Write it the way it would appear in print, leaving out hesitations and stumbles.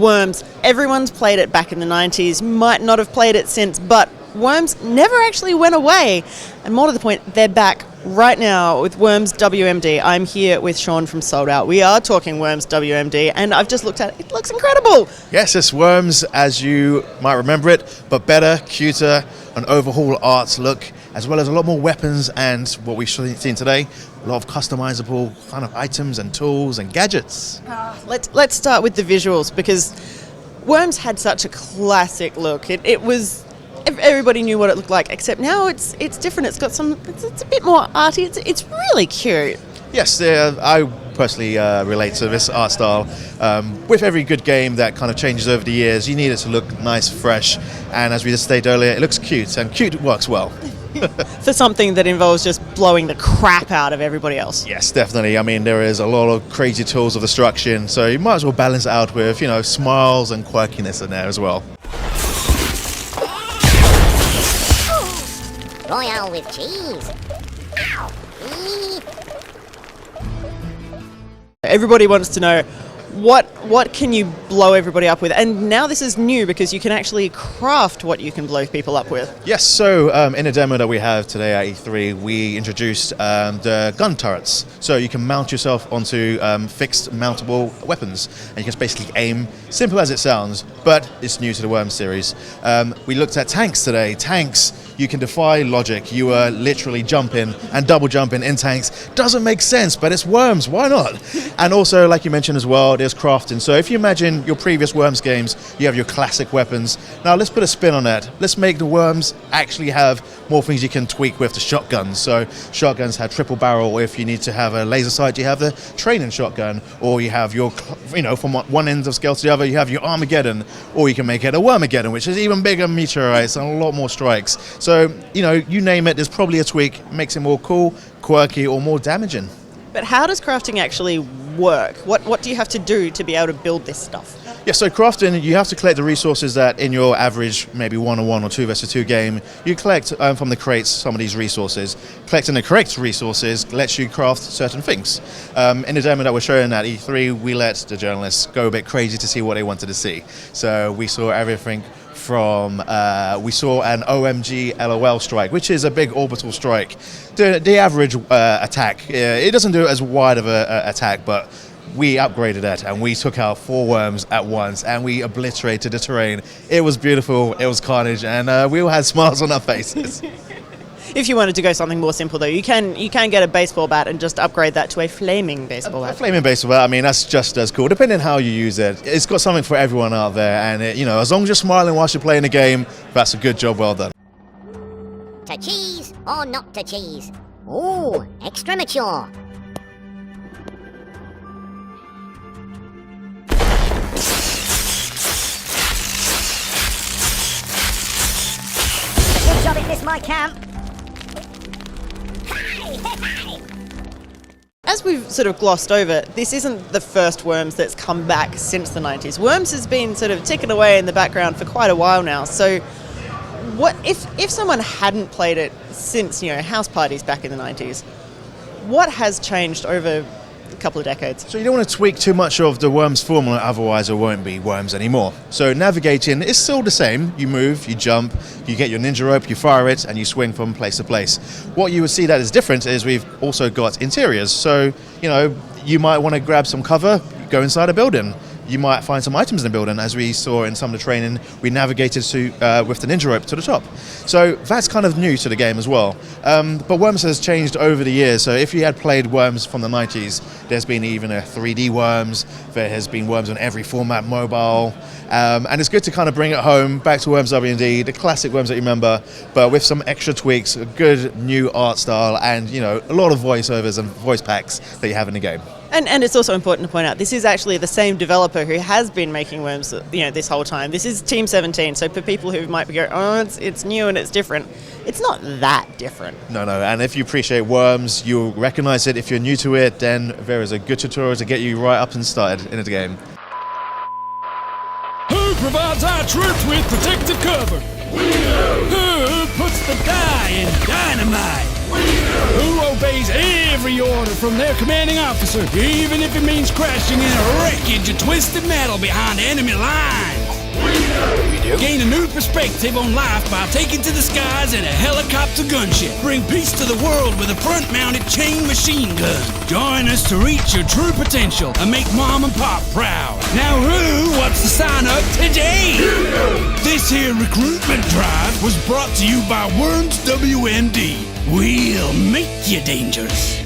Worms. Everyone's played it back in the 90s, might not have played it since, but Worms never actually went away. And more to the point, they're back right now with Worms W.M.D. I'm here with Sean from Sold Out. We are talking Worms W.M.D. and I've just looked at it. It looks incredible. Yes, it's Worms as you might remember it, but better, cuter, an overhaul art look, as well as a lot more weapons and what we've seen today, a lot of customizable kind of items and tools and gadgets. Let's start with the visuals, because Worms had such a classic look. It was... Everybody knew what it looked like, except now it's different. It's got some... It's a bit more arty. It's really cute. Yes, I personally relate to this art style. With every good game that kind of changes over the years, you need it to look nice, fresh, and as we just stated earlier, it looks cute, and cute works well. For something that involves just blowing the crap out of everybody else. Yes, definitely. I mean, there is a lot of crazy tools of destruction, so you might as well balance it out with, smiles and quirkiness in there as well. Royale with cheese. Ow. Everybody wants to know what can you blow everybody up with, and now this is new because you can actually craft what you can blow people up with. Yes, so in a demo that we have today at E3, we introduced the gun turrets. So you can mount yourself onto fixed mountable weapons, and you can basically aim, simple as it sounds, but it's new to the Worms series. We looked at tanks today. Tanks, you can defy logic. You are literally jumping and double jumping in tanks. Doesn't make sense, but it's Worms, why not? And also, like you mentioned as well, there's crafting. So if you imagine your previous Worms games, you have your classic weapons. Now let's put a spin on that. Let's make the Worms actually have more things you can tweak with the shotguns. So shotguns have triple barrel. If you need to have a laser sight, you have the training shotgun, or you have your, from one end of scale to the other, you have your Armageddon, or you can make it a Wormageddon, which is even bigger meteorites and a lot more strikes. So, you name it, there's probably a tweak, makes it more cool, quirky, or more damaging. But how does crafting actually work? What do you have to do to be able to build this stuff? Yeah, so crafting, you have to collect the resources that in your average, maybe 1-on-1 or 2-versus-2 game, you collect from the crates some of these resources. Collecting the correct resources lets you craft certain things. In the demo that we're showing at E3, we let the journalists go a bit crazy to see what they wanted to see. So we saw everything from, we saw an OMG LOL strike, which is a big orbital strike. The average attack, it doesn't do as wide of an attack, but we upgraded it and we took out 4 worms at once and we obliterated the terrain. It was beautiful, it was carnage, and we all had smiles on our faces. If you wanted to go something more simple, though, you can get a baseball bat and just upgrade that to a flaming baseball bat. A flaming baseball bat, I mean, that's just as cool, depending on how you use it. It's got something for everyone out there, and as long as you're smiling whilst you're playing the game, that's a good job well done. To cheese or not to cheese? Ooh, extra mature. Good job it missed my camp. As we've sort of glossed over, this isn't the first Worms that's come back since the 90s. Worms has been sort of ticking away in the background for quite a while now. So what if someone hadn't played it since, house parties back in the 90s, what has changed over a couple of decades? So you don't want to tweak too much of the Worms formula, otherwise it won't be Worms anymore. So navigating is still the same. You move, you jump, you get your ninja rope, you fire it, and you swing from place to place. What you would see that is different is we've also got interiors. So, you might want to grab some cover, go inside a building. You might find some items in the building, as we saw in some of the training. We navigated with the ninja rope to the top. So that's kind of new to the game as well. But Worms has changed over the years. So if you had played Worms from the 90s, there's been even a 3D Worms. There has been Worms on every format, mobile. And it's good to kind of bring it home, back to Worms W.M.D, the classic Worms that you remember, but with some extra tweaks, a good new art style, and a lot of voiceovers and voice packs that you have in the game. And it's also important to point out, this is actually the same developer who has been making Worms, this whole time. This is Team 17, so for people who might be going, it's new and it's different, it's not that different. No, and if you appreciate Worms, you'll recognize it. If you're new to it, then there is a good tutorial to get you right up and started in the game. Who provides our troops with protective cover? We do. Who puts the dye in dynamite? We do. Who obeys every every order from their commanding officer, even if it means crashing in a wreckage of twisted metal behind enemy lines. We do. Gain a new perspective on life by taking to the skies in a helicopter gunship. Bring peace to the world with a front-mounted chain machine gun. Join us to reach your true potential and make Mom and Pop proud. Now who wants to sign up today? This here recruitment drive was brought to you by Worms W.M.D. We'll make you dangerous.